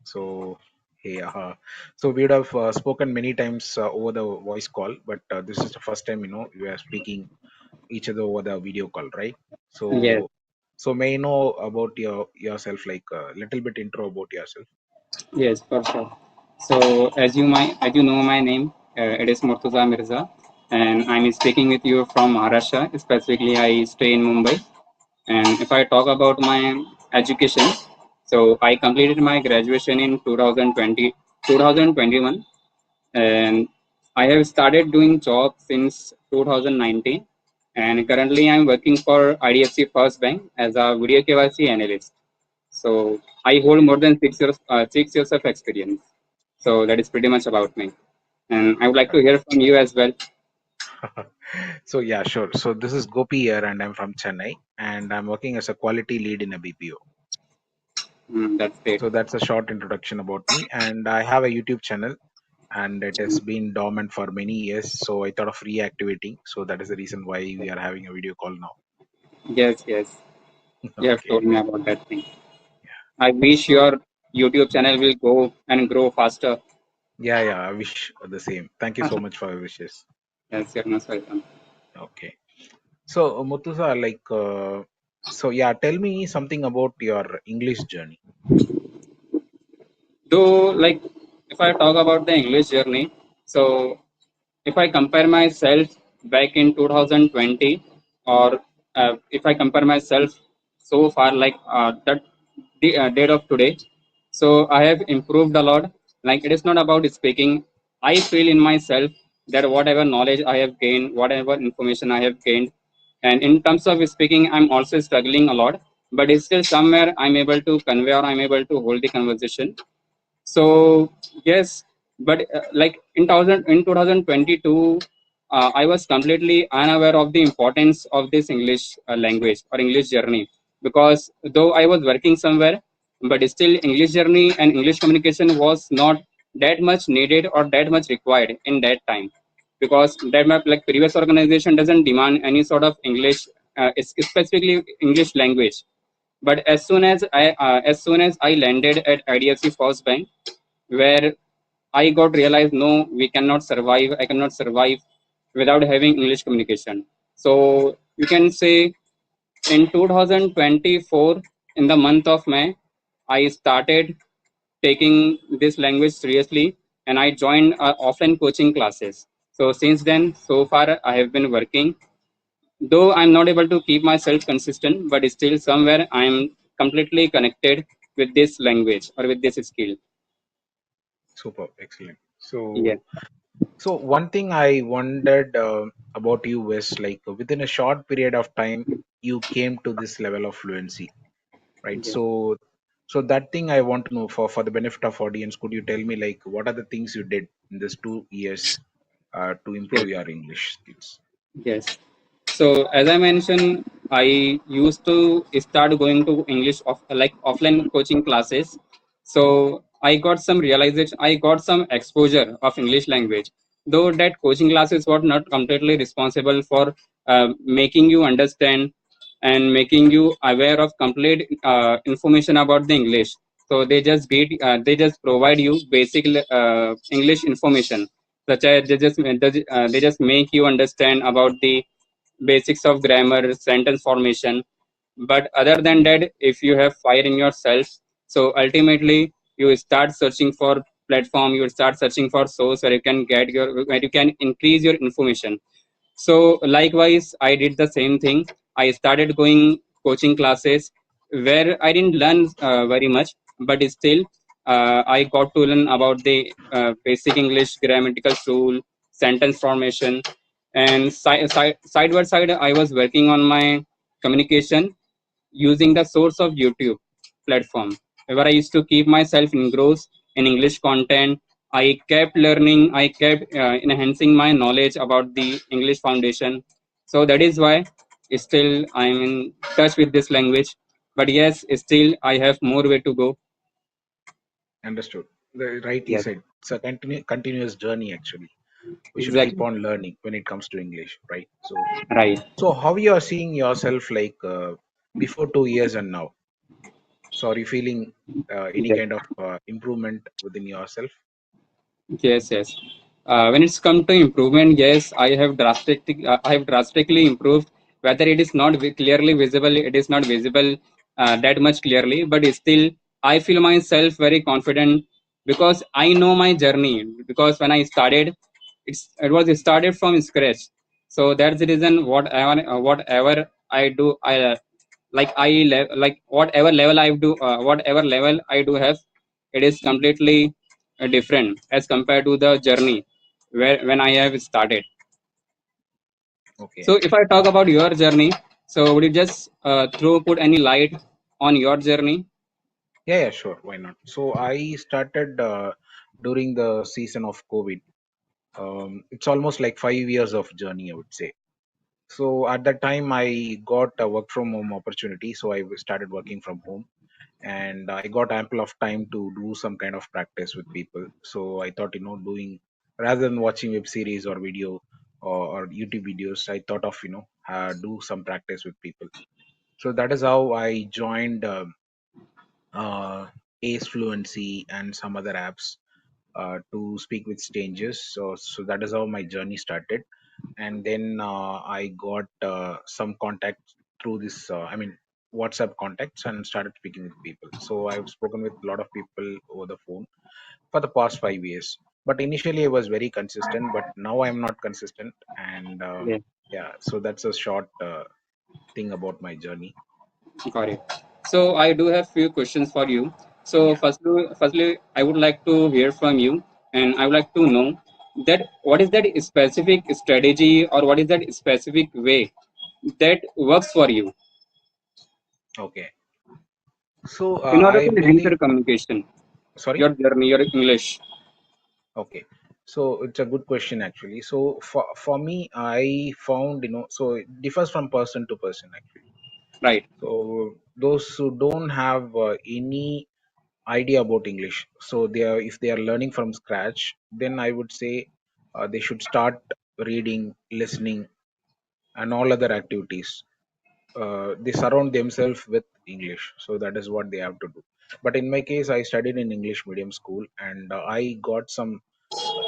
So, hey, so we would have spoken many times over the voice call, but this is the first time, we are speaking each other over the video call, right? Yes, So may I know about yourself, like a little bit intro about yourself? yes, for sure. So, as you know my name, it is Murtuza Mirza, and I'm speaking with you from Maharashtra. Specifically, I stay in Mumbai. And if I talk about my education, so I completed my graduation in 2021, and I have started doing job since 2019. And currently, I'm working for IDFC First Bank as a video KYC analyst. So I hold more than 6 years, 6 years of experience. So that is pretty much about me. And I would like to hear from you as well. So yeah, sure. So this is Gopi here, and I'm from Chennai, and I'm working as a quality lead in a BPO. That's great. So that's a short introduction about me, and I have a YouTube channel, and it has been dormant for many years. So I thought of reactivating. So that is the reason why we are having a video call now. Yes, yes. You have Okay. told me about that thing. I wish your YouTube channel will go and grow faster. Yeah, yeah. I wish the same. Thank you so much for your wishes. Yes, you're most welcome. Okay. So Muthusa, like, so yeah, tell me something about your English journey. Though, like, if I talk about the English journey, so if I compare myself back in 2020, or if I compare myself so far, like that the date of today, so I have improved a lot. Like, it is not about speaking. I feel in myself that whatever knowledge I have gained, whatever information I have gained, and in terms of speaking, I'm also struggling a lot. But it's still somewhere I'm able to convey or I'm able to hold the conversation. So yes, but like in 2022, I was completely unaware of the importance of this English language or English journey, because though I was working somewhere, but still English journey and English communication was not that much needed or that much required in that time, because that my like previous organization doesn't demand any sort of English, specifically English language. But as soon as I landed at IDFC First Bank, where I got realized, no, we cannot survive. I cannot survive without having English communication. So you can say in 2024, in the month of May, I started taking this language seriously, and I joined offline coaching classes. So since then, so far I have been working. Though I'm not able to keep myself consistent, but still somewhere I'm completely connected with this language or with this skill. Super, excellent. Yeah, So one thing I wondered about you was like within a short period of time, you came to this level of fluency, right? yeah. So that thing I want to know for the benefit of audience. Could you tell me like what are the things you did in this 2 years to Yes. improve your English skills? Yes. So as I mentioned, I used to start going to English like offline coaching classes. So I got some realization, I got some exposure of English language. Though that coaching classes were not completely responsible for making you understand and making you aware of complete information about the English. So they just provide you basic English information, such as they just make you understand about the basics of grammar, sentence formation. But other than that, if you have fire in yourself, so ultimately you start searching for platform, you start searching for source where you can get your where you can increase your information. So likewise, I did the same thing. I started going coaching classes where I didn't learn very much, but still I got to learn about the basic English grammatical rule, sentence formation, and side by side, I was working on my communication using the source of YouTube platform, where I used to keep myself engrossed in English content. I kept learning, I kept enhancing my knowledge about the English foundation. So that is why still I'm in touch with this language. But yes, still I have more way to go. Understood. The rightly Yes, said. It's a continuous journey actually. We should keep exactly. on learning when it comes to English, right? So Right. so how you are seeing yourself like before 2 years and now? So are you feeling any Yes. kind of improvement within yourself? Yes, yes. When it's come to improvement, yes, I have drastically improved. Whether it is not clearly visible, it is not visible that much clearly, but still, I feel myself very confident because I know my journey. Because when I started, it was started from scratch. So that's the reason. Whatever I do, like whatever level I do, whatever level I do have, it is completely different as compared to the journey where when I have started. Okay. So if I talk about your journey, so would you just throw put any light on your journey? Yeah, yeah, sure. Why not? So I started during the season of COVID. It's almost like 5 years of journey, I would say. So at that time, I got a work from home opportunity. So I started working from home, and I got ample of time to do some kind of practice with people. So I thought, doing rather than watching web series or video or YouTube videos, I thought of do some practice with people. So that is how I joined uh, Ace Fluency and some other apps to speak with strangers. So that is how my journey started, and then I got some contacts through this. I mean, WhatsApp contacts, and started speaking with people. So I've spoken with a lot of people over the phone for the past 5 years. But initially, I was very consistent, but now I'm not consistent, and Yeah, yeah. So that's a short thing about my journey. got it. So I do have few questions for you. So Yeah. firstly, I would like to hear from you, and I would like to know that what is that specific strategy or what is that specific way that works for you Okay. So in order I to enhance believe. your communication, Sorry. your journey, your English, Okay, so it's a good question actually. So for me, I found so it differs from person to person actually. right? So those who don't have any idea about English, so they are if they are learning from scratch, then I would say they should start reading, listening, and all other activities. They surround themselves with English, so that is what they have to do. But in my case, I studied in English medium school, and I got some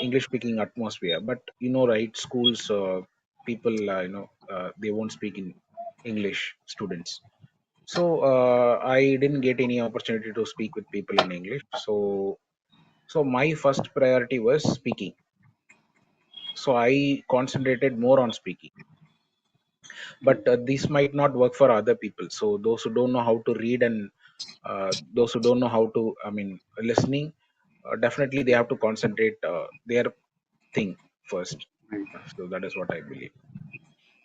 English speaking atmosphere. But right, schools, people, they won't speak in English, students. So I didn't get any opportunity to speak with people in English. So my first priority was speaking. So I concentrated more on speaking. But this might not work for other people. So those who don't know how to read, and those who don't know how to, I mean, listening, definitely they have to concentrate their thing first. So that is what I believe.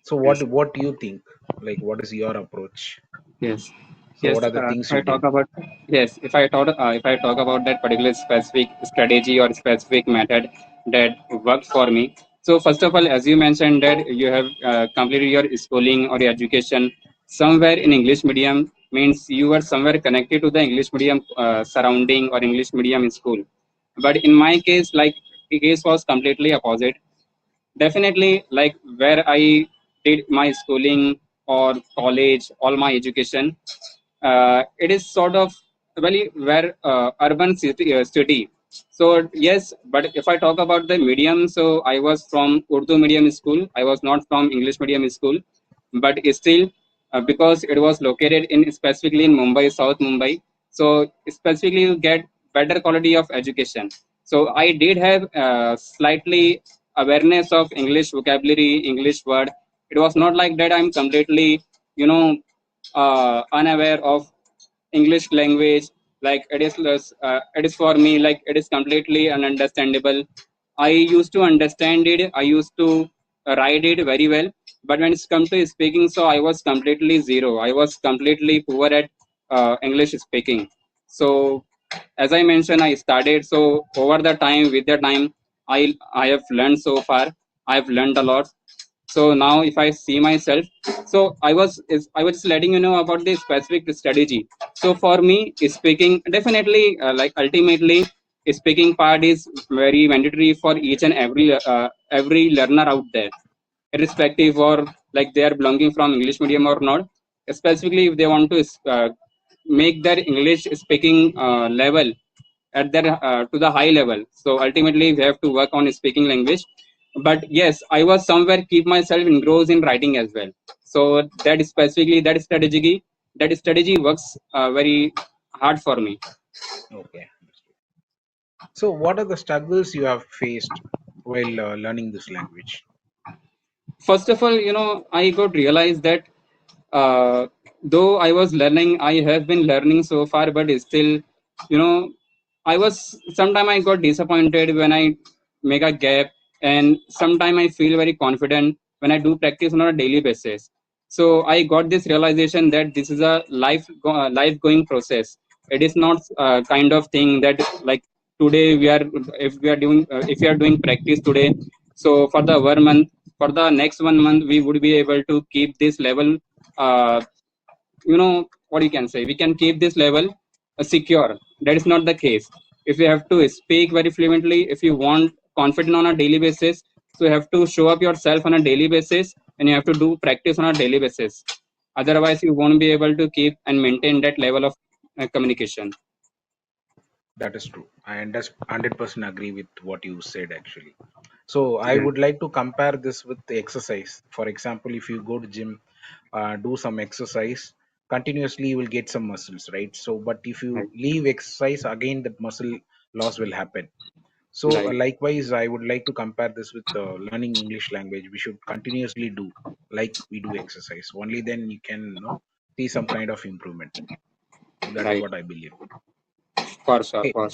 So Yes. what do you think? Like, what is your approach? Yes, So what yes. are the If things I you talk did? about if I talk about that particular specific strategy or specific method that worked for me. So first of all, as you mentioned that you have completed your schooling or your education somewhere in English medium, means you were somewhere connected to the English medium surrounding or English medium in school. But in my case, like the case was completely opposite. Definitely, like where I did my schooling or college, all my education, it is sort of very where urban city. So yes, but if I talk about the medium, so I was from Urdu medium school. I was not from English medium school, but still, because it was located in specifically in Mumbai, South Mumbai. So specifically, you get better quality of education. So I did have slightly awareness of English vocabulary, English word. It was not like that. I'm completely, you know, unaware of English language. Like it is for me like it is completely ununderstandable. I used to understand it. I used to write it very well, but when it's come to speaking, so I was completely zero. I was completely poor at English speaking. So as I mentioned, I started. So over the time, with the time, I have learned so far. I've learned a lot. So now if I see myself, so I was just letting you know about the specific strategy. So for me, speaking definitely, like ultimately, speaking part is very mandatory for each and every learner out there, irrespective or like they are belonging from English medium or not. Specifically if they want to make their English speaking level at their to the high level. So ultimately, we have to work on speaking language. But yes, I was somewhere keep myself engrossed in writing as well. So that specifically that strategy works very hard for me. Okay. So, what are the struggles you have faced while learning this language? First of all, I got realized that uh, though I was learning, I have been learning so far, but still, you know I was sometime I got disappointed when I make a gap, and sometime I feel very confident when I do practice on a daily basis. So I got this realization that this is a life going process. It is not kind of thing that, like, today we are if we are doing practice today, so for the 1 month, for the next 1 month we would be able to keep this level, uh, what you can say, we can keep this level secure. That is not the case. If you have to speak very fluently, if you want confident on a daily basis, so you have to show up yourself on a daily basis, and you have to do practice on a daily basis. Otherwise you won't be able to keep and maintain that level of communication. That is true. I 100% agree with what you said actually. So I Right. would like to compare this with the exercise. For example, if you go to gym, do some exercise continuously, you will get some muscles, right? So, but if Right. you leave exercise, again the muscle loss will happen. So, Right. likewise, I would like to compare this with learning English language. We should continuously do like we do exercise. Only then you can, see some kind of improvement. So that is Right. what I believe. For sure. Okay. For